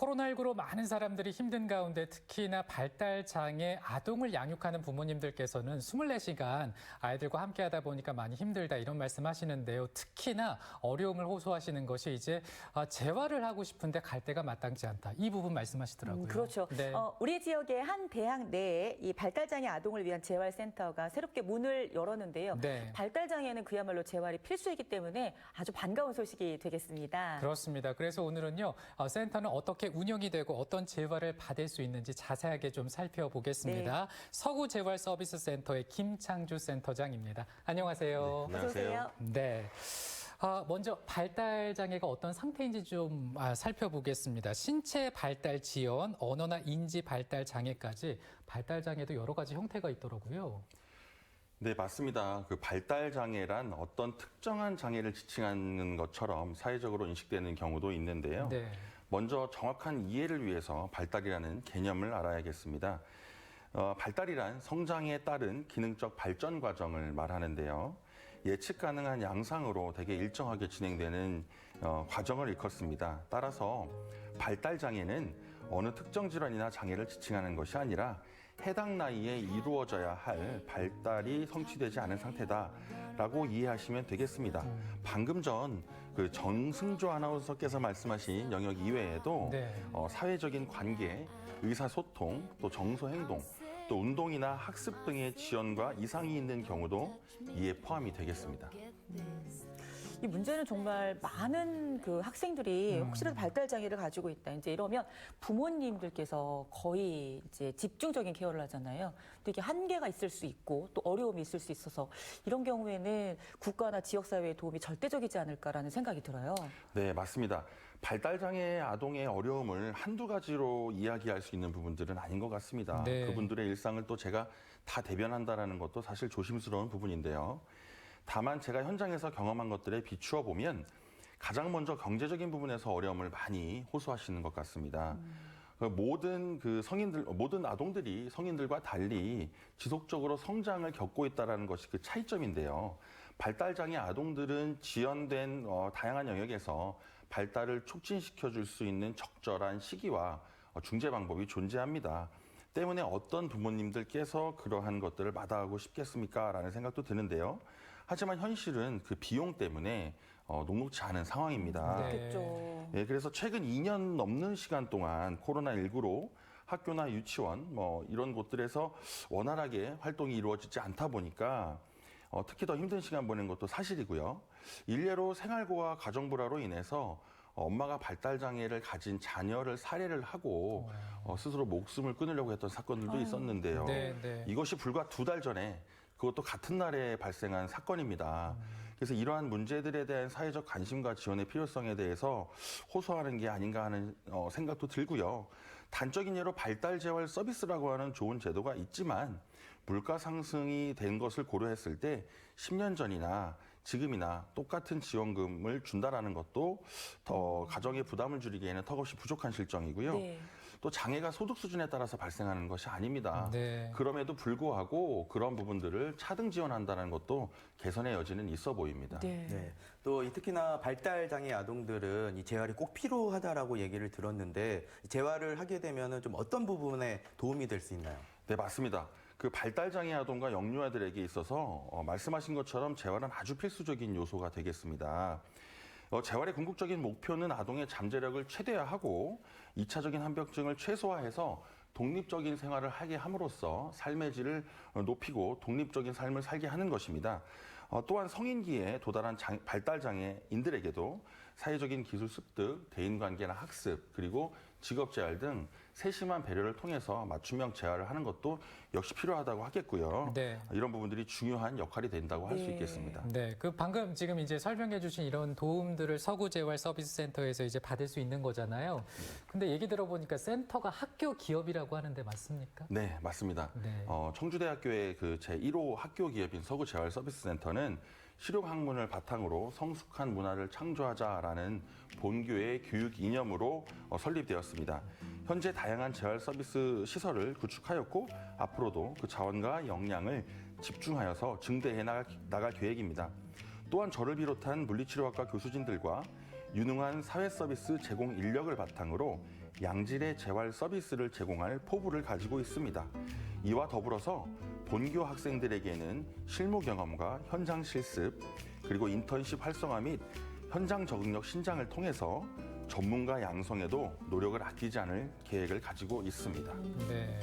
코로나19로 많은 사람들이 힘든 가운데 특히나 발달장애 아동을 양육하는 부모님들께서는 24시간 아이들과 함께하다 보니까 많이 힘들다 이런 말씀하시는데요. 특히나 어려움을 호소하시는 것이 이제 재활을 하고 싶은데 갈 데가 마땅치 않다. 이 부분 말씀하시더라고요. 그렇죠. 네. 우리 지역의 한 대학 내에 이 발달장애 아동을 위한 재활센터가 새롭게 문을 열었는데요. 네. 발달장애는 그야말로 재활이 필수이기 때문에 아주 반가운 소식이 되겠습니다. 그렇습니다. 그래서 오늘은요, 센터는 어떻게 운영이 되고 어떤 재활을 받을 수 있는지 자세하게 좀 살펴보겠습니다. 네. 서구재활서비스센터의 김창주 센터장입니다. 안녕하세요. 네, 어서 오세요. 네. 먼저 발달장애가 어떤 상태인지 좀 살펴보겠습니다. 신체 발달 지연, 언어나 인지 발달 장애까지 발달장애도 여러 가지 형태가 있더라고요. 네, 맞습니다. 그 발달장애란 어떤 특정한 장애를 지칭하는 것처럼 사회적으로 인식되는 경우도 있는데요. 네. 먼저 정확한 이해를 위해서 발달이라는 개념을 알아야겠습니다. 발달이란 성장에 따른 기능적 발전 과정을 말하는데요. 예측 가능한 양상으로 되게 일정하게 진행되는 과정을 일컫습니다. 따라서 발달장애는 어느 특정 질환이나 장애를 지칭하는 것이 아니라 해당 나이에 이루어져야 할 발달이 성취되지 않은 상태다라고 이해하시면 되겠습니다. 방금 전 그 정승조 아나운서께서 말씀하신 영역 이외에도 네. 사회적인 관계, 의사소통, 또 정서행동, 또 운동이나 학습 등의 지연과 이상이 있는 경우도 이에 포함이 되겠습니다. 이 문제는 정말 많은 그 학생들이 혹시라도 발달 장애를 가지고 있다. 이제 이러면 부모님들께서 거의 이제 집중적인 케어를 하잖아요. 또 이게 한계가 있을 수 있고 또 어려움이 있을 수 있어서 이런 경우에는 국가나 지역 사회의 도움이 절대적이지 않을까라는 생각이 들어요. 네, 맞습니다. 발달장애 아동의 어려움을 한두 가지로 이야기할 수 있는 부분들은 아닌 것 같습니다. 네. 그분들의 일상을 또 제가 다 대변한다는 것도 사실 조심스러운 부분인데요. 다만 제가 현장에서 경험한 것들에 비추어 보면 가장 먼저 경제적인 부분에서 어려움을 많이 호소하시는 것 같습니다. 모든 모든 아동들이 성인들과 달리 지속적으로 성장을 겪고 있다는 것이 그 차이점인데요. 발달장애 아동들은 지연된 다양한 영역에서 발달을 촉진시켜 줄 수 있는 적절한 시기와 중재 방법이 존재합니다. 때문에 어떤 부모님들께서 그러한 것들을 마다하고 싶겠습니까? 라는 생각도 드는데요. 하지만 현실은 그 비용 때문에 녹록지 않은 상황입니다. 네. 그렇죠. 예, 그래서 최근 2년 넘는 시간 동안 코로나19로 학교나 유치원 이런 곳들에서 원활하게 활동이 이루어지지 않다 보니까 특히 더 힘든 시간 보낸 것도 사실이고요. 일례로 생활고와 가정불화로 인해서 엄마가 발달장애를 가진 자녀를 살해를 하고 스스로 목숨을 끊으려고 했던 사건들도 있었는데요. 네, 네. 이것이 불과 2달 전에 그것도 같은 날에 발생한 사건입니다. 그래서 이러한 문제들에 대한 사회적 관심과 지원의 필요성에 대해서 호소하는 게 아닌가 하는 생각도 들고요. 단적인 예로 발달재활 서비스라고 하는 좋은 제도가 있지만 물가 상승이 된 것을 고려했을 때 10년 전이나 지금이나 똑같은 지원금을 준다라는 것도 더 가정의 부담을 줄이기에는 턱없이 부족한 실정이고요. 네. 또 장애가 소득 수준에 따라서 발생하는 것이 아닙니다. 네. 그럼에도 불구하고 그런 부분들을 차등 지원한다는 것도 개선의 여지는 있어 보입니다. 네. 네. 또 특히나 발달장애 아동들은 이 재활이 꼭 필요하다라고 얘기를 들었는데 재활을 하게 되면은 좀 어떤 부분에 도움이 될 수 있나요? 네, 맞습니다. 그 발달장애 아동과 영유아들에게 있어서 말씀하신 것처럼 재활은 아주 필수적인 요소가 되겠습니다. 재활의 궁극적인 목표는 아동의 잠재력을 최대화하고 2차적인 합병증을 최소화해서 독립적인 생활을 하게 함으로써 삶의 질을 높이고 독립적인 삶을 살게 하는 것입니다. 또한 성인기에 도달한 발달장애인들에게도 사회적인 기술 습득, 대인관계나 학습, 그리고 직업재활 등 세심한 배려를 통해서 맞춤형 재활을 하는 것도 역시 필요하다고 하겠고요. 네. 이런 부분들이 중요한 역할이 된다고 할 수 있겠습니다. 네, 그 방금 지금 이제 설명해 주신 이런 도움들을 서구재활서비스센터에서 이제 받을 수 있는 거잖아요. 근데 얘기 들어보니까 센터가 학교 기업이라고 하는데 맞습니까? 네, 맞습니다. 네. 청주대학교의 그 제1호 학교 기업인 서구재활서비스센터는 실용학문을 바탕으로 성숙한 문화를 창조하자라는 본교의 교육 이념으로 설립되었습니다. 현재 다양한 재활 서비스 시설을 구축하였고 앞으로도 그 자원과 역량을 집중하여서 증대해 나갈 계획입니다. 또한 저를 비롯한 물리치료학과 교수진들과 유능한 사회 서비스 제공 인력을 바탕으로 양질의 재활 서비스를 제공할 포부를 가지고 있습니다. 이와 더불어서 본교 학생들에게는 실무 경험과 현장 실습, 그리고 인턴십 활성화 및 현장 적응력 신장을 통해서 전문가 양성에도 노력을 아끼지 않을 계획을 가지고 있습니다. 네.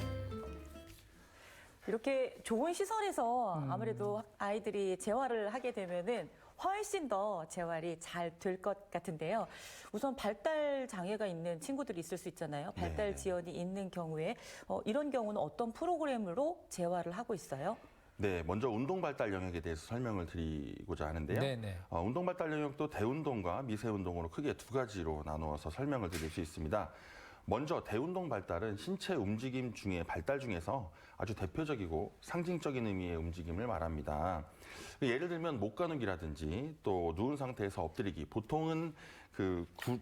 이렇게 좋은 시설에서 아무래도 아이들이 재활을 하게 되면은 훨씬 더 재활이 잘 될 것 같은데요. 우선 발달 장애가 있는 친구들이 있을 수 있잖아요. 발달 네. 지연이 있는 경우에 이런 경우는 어떤 프로그램으로 재활을 하고 있어요? 네, 먼저 운동 발달 영역에 대해서 설명을 드리고자 하는데요. 네네. 운동 발달 영역도 대운동과 미세운동으로 크게 두 가지로 나누어서 설명을 드릴 수 있습니다. 먼저 대운동 발달은 신체 움직임 중에 발달 중에서 아주 대표적이고 상징적인 의미의 움직임을 말합니다. 예를 들면 목 가누기라든지 또 누운 상태에서 엎드리기, 보통은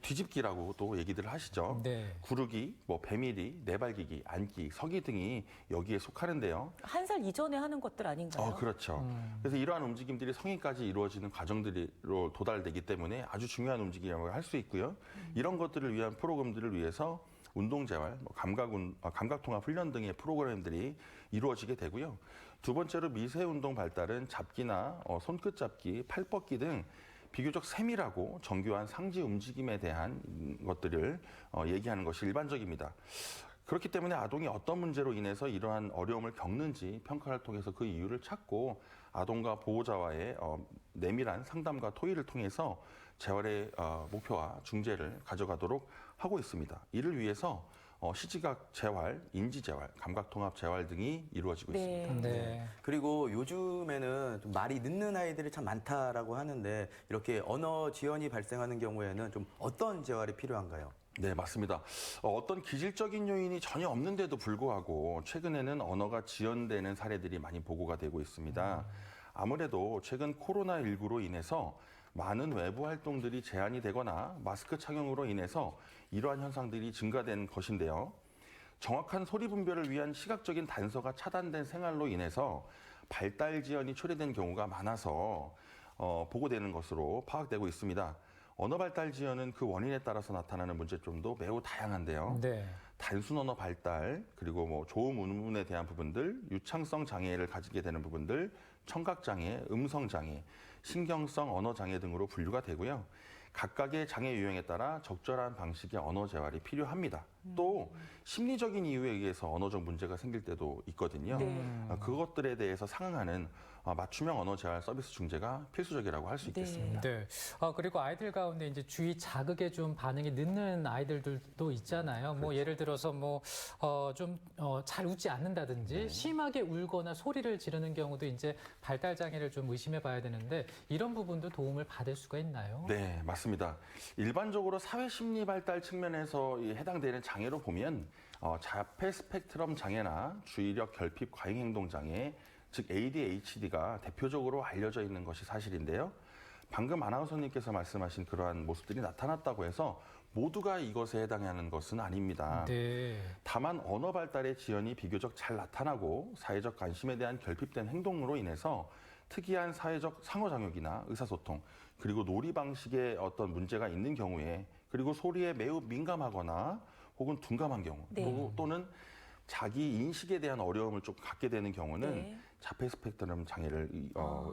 뒤집기라고 또 얘기들 하시죠. 네. 구르기, 배밀이, 내발기기, 앉기, 서기 등이 여기에 속하는데요. 한 살 이전에 하는 것들 아닌가요? 그렇죠. 그래서 이러한 움직임들이 성인까지 이루어지는 과정들로 도달되기 때문에 아주 중요한 움직임이라고 할 수 있고요. 이런 것들을 위한 프로그램들을 위해서 운동재활, 감각통합 훈련 등의 프로그램들이 이루어지게 되고요. 두 번째로 미세운동 발달은 잡기나 손끝 잡기, 팔 뻗기 등 비교적 세밀하고 정교한 상지 움직임에 대한 것들을 얘기하는 것이 일반적입니다. 그렇기 때문에 아동이 어떤 문제로 인해서 이러한 어려움을 겪는지 평가를 통해서 그 이유를 찾고 아동과 보호자와의 내밀한 상담과 토의를 통해서 재활의 목표와 중재를 가져가도록 하고 있습니다. 이를 위해서 시지각 재활, 인지 재활, 감각통합 재활 등이 이루어지고 네. 있습니다. 네. 그리고 요즘에는 좀 말이 늦는 아이들이 참 많다라고 하는데 이렇게 언어 지연이 발생하는 경우에는 좀 어떤 재활이 필요한가요? 네, 맞습니다. 어떤 기질적인 요인이 전혀 없는데도 불구하고 최근에는 언어가 지연되는 사례들이 많이 보고가 되고 있습니다. 아무래도 최근 코로나19로 인해서 많은 외부 활동들이 제한이 되거나 마스크 착용으로 인해서 이러한 현상들이 증가된 것인데요. 정확한 소리 분별을 위한 시각적인 단서가 차단된 생활로 인해서 발달 지연이 초래된 경우가 많아서 보고되는 것으로 파악되고 있습니다. 언어 발달 지연은 그 원인에 따라서 나타나는 문제점도 매우 다양한데요. 네. 단순 언어 발달, 그리고 조음 운문에 대한 부분들, 유창성 장애를 가지게 되는 부분들, 청각 장애, 음성 장애, 신경성 언어 장애 등으로 분류가 되고요. 각각의 장애 유형에 따라 적절한 방식의 언어 재활이 필요합니다. 또 심리적인 이유에 의해서 언어적 문제가 생길 때도 있거든요. 네. 그것들에 대해서 상응하는 맞춤형 언어 재활 서비스 중재가 필수적이라고 할 수 있겠습니다. 네. 그리고 아이들 가운데 이제 주위 자극에 좀 반응이 늦는 아이들도 있잖아요. 뭐 예를 들어서 좀 잘 웃지 않는다든지 심하게 울거나 소리를 지르는 경우도 이제 발달 장애를 좀 의심해 봐야 되는데 이런 부분도 도움을 받을 수가 있나요? 네, 맞습니다. 일반적으로 사회 심리 발달 측면에서 해당되는 장애로 보면 자폐 스펙트럼 장애나 주의력 결핍 과잉 행동 장애, 즉 ADHD가 대표적으로 알려져 있는 것이 사실인데요. 방금 아나운서님께서 말씀하신 그러한 모습들이 나타났다고 해서 모두가 이것에 해당하는 것은 아닙니다. 네. 다만 언어 발달의 지연이 비교적 잘 나타나고 사회적 관심에 대한 결핍된 행동으로 인해서 특이한 사회적 상호작용이나 의사소통, 그리고 놀이 방식에 어떤 문제가 있는 경우에, 그리고 소리에 매우 민감하거나 혹은 둔감한 경우, 네. 또는 자기 인식에 대한 어려움을 좀 갖게 되는 경우는 네. 자폐 스펙트럼 장애를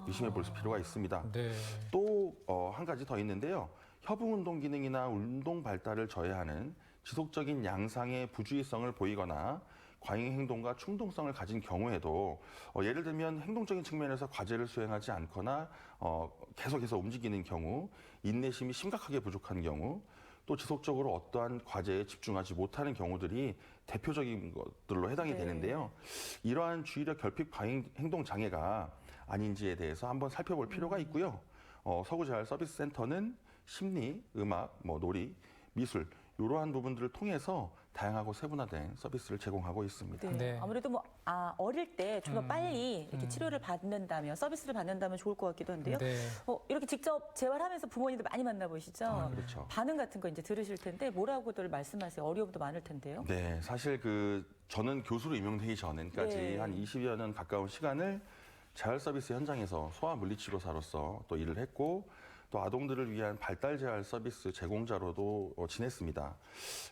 의심해 볼 필요가 있습니다. 네. 또 한 가지 더 있는데요. 협응 운동 기능이나 운동 발달을 저해하는 지속적인 양상의 부주의성을 보이거나 과잉 행동과 충동성을 가진 경우에도 예를 들면 행동적인 측면에서 과제를 수행하지 않거나 계속해서 움직이는 경우, 인내심이 심각하게 부족한 경우, 또 지속적으로 어떠한 과제에 집중하지 못하는 경우들이 대표적인 것들로 해당이 네. 되는데요. 이러한 주의력 결핍 과잉 행동 장애가 아닌지에 대해서 한번 살펴볼 필요가 있고요. 서구재활 서비스 센터는 심리, 음악, 놀이, 미술 이러한 부분들을 통해서 다양하고 세분화된 서비스를 제공하고 있습니다. 네. 네. 아무래도 어릴 때 좀 더 빨리 이렇게 치료를 받는다면, 서비스를 받는다면 좋을 것 같기도 한데요. 네. 이렇게 직접 재활하면서 부모님들 많이 만나보시죠? 그렇죠. 반응 같은 거 이제 들으실 텐데 뭐라고들 말씀하세요? 어려움도 많을 텐데요. 네, 사실 저는 교수로 임용되기 전까지 네. 한 20여 년 가까운 시간을 재활 서비스 현장에서 소아 물리치료사로서 또 일을 했고, 또 아동들을 위한 발달 재활 서비스 제공자로도 지냈습니다.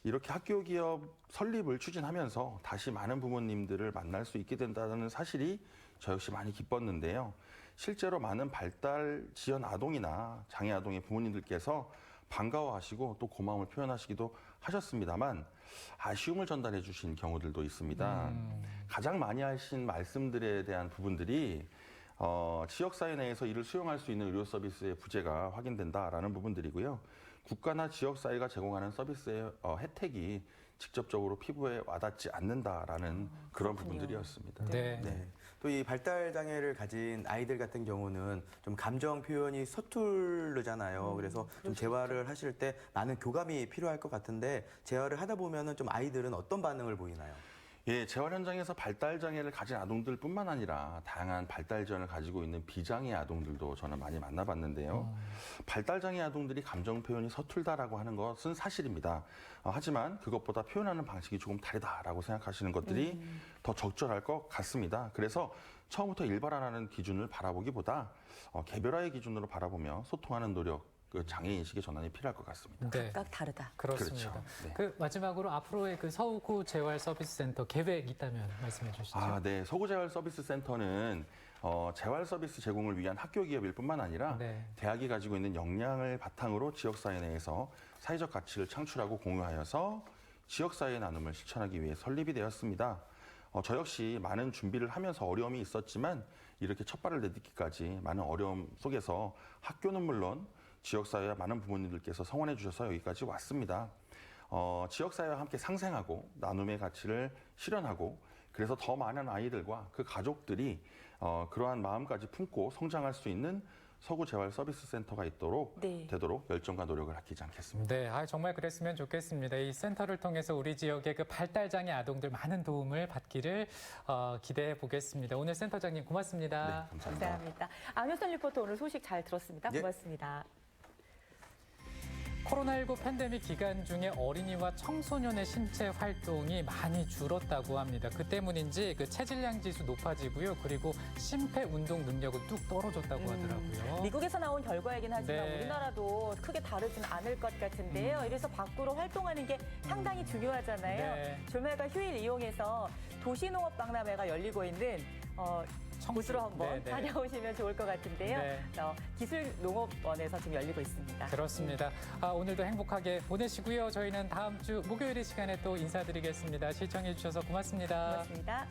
이렇게 학교 기업 설립을 추진하면서 다시 많은 부모님들을 만날 수 있게 된다는 사실이 저 역시 많이 기뻤는데요. 실제로 많은 발달 지연 아동이나 장애 아동의 부모님들께서 반가워하시고 또 고마움을 표현하시기도 하셨습니다만 아쉬움을 전달해 주신 경우들도 있습니다. 가장 많이 하신 말씀들에 대한 부분들이 지역사회 내에서 이를 수용할 수 있는 의료 서비스의 부재가 확인된다라는 부분들이고요. 국가나 지역사회가 제공하는 서비스의 혜택이 직접적으로 피부에 와닿지 않는다라는 그런 그렇군요. 부분들이었습니다. 네. 네. 또 이 발달 장애를 가진 아이들 같은 경우는 좀 감정 표현이 서투르잖아요. 그래서 좀 재활을 하실 때 많은 교감이 필요할 것 같은데 재활을 하다 보면은 좀 아이들은 어떤 반응을 보이나요? 예, 재활 현장에서 발달 장애를 가진 아동들뿐만 아니라 다양한 발달 지연을 가지고 있는 비장애 아동들도 저는 많이 만나봤는데요. 발달 장애 아동들이 감정 표현이 서툴다라고 하는 것은 사실입니다. 하지만 그것보다 표현하는 방식이 조금 다르다라고 생각하시는 것들이 더 적절할 것 같습니다. 그래서 처음부터 일반화라는 기준을 바라보기보다 개별화의 기준으로 바라보며 소통하는 노력, 그 장애 인식의 전환이 필요할 것 같습니다. 네. 각각 다르다. 그렇습니다. 그렇죠. 네. 그 마지막으로 앞으로의 그 서구 재활 서비스 센터 계획 있다면 말씀해 주시죠. 네. 서구재활 서비스 센터는 재활 서비스 제공을 위한 학교 기업일 뿐만 아니라 네. 대학이 가지고 있는 역량을 바탕으로 지역사회 내에서 사회적 가치를 창출하고 공유하여서 지역사회의 나눔을 실천하기 위해 설립이 되었습니다. 저 역시 많은 준비를 하면서 어려움이 있었지만 이렇게 첫 발을 내딛기까지 많은 어려움 속에서 학교는 물론 지역사회와 많은 부모님들께서 성원해 주셔서 여기까지 왔습니다. 지역사회와 함께 상생하고 나눔의 가치를 실현하고 그래서 더 많은 아이들과 그 가족들이 그러한 마음까지 품고 성장할 수 있는 서구재활 서비스 센터가 되도록 열정과 노력을 아끼지 않겠습니다. 네, 정말 그랬으면 좋겠습니다. 이 센터를 통해서 우리 지역의 그 발달장애 아동들 많은 도움을 받기를 기대해 보겠습니다. 오늘 센터장님 고맙습니다. 네, 감사합니다. 감사합니다. 안효선 리포터 오늘 소식 잘 들었습니다. 예. 고맙습니다. 코로나19 팬데믹 기간 중에 어린이와 청소년의 신체 활동이 많이 줄었다고 합니다. 그 때문인지 그 체질량 지수 높아지고요. 그리고 심폐 운동 능력은 뚝 떨어졌다고 하더라고요. 미국에서 나온 결과이긴 하지만 네. 우리나라도 크게 다르지는 않을 것 같은데요. 이래서 밖으로 활동하는 게 상당히 중요하잖아요. 네. 주말과 휴일 이용해서 도시농업박람회가 열리고 있는 곳으로 한번 네, 네. 다녀오시면 좋을 것 같은데요. 네. 기술농업원에서 지금 열리고 있습니다. 그렇습니다. 오늘도 행복하게 보내시고요. 저희는 다음 주 목요일 이 시간에 또 인사드리겠습니다. 시청해 주셔서 고맙습니다. 고맙습니다.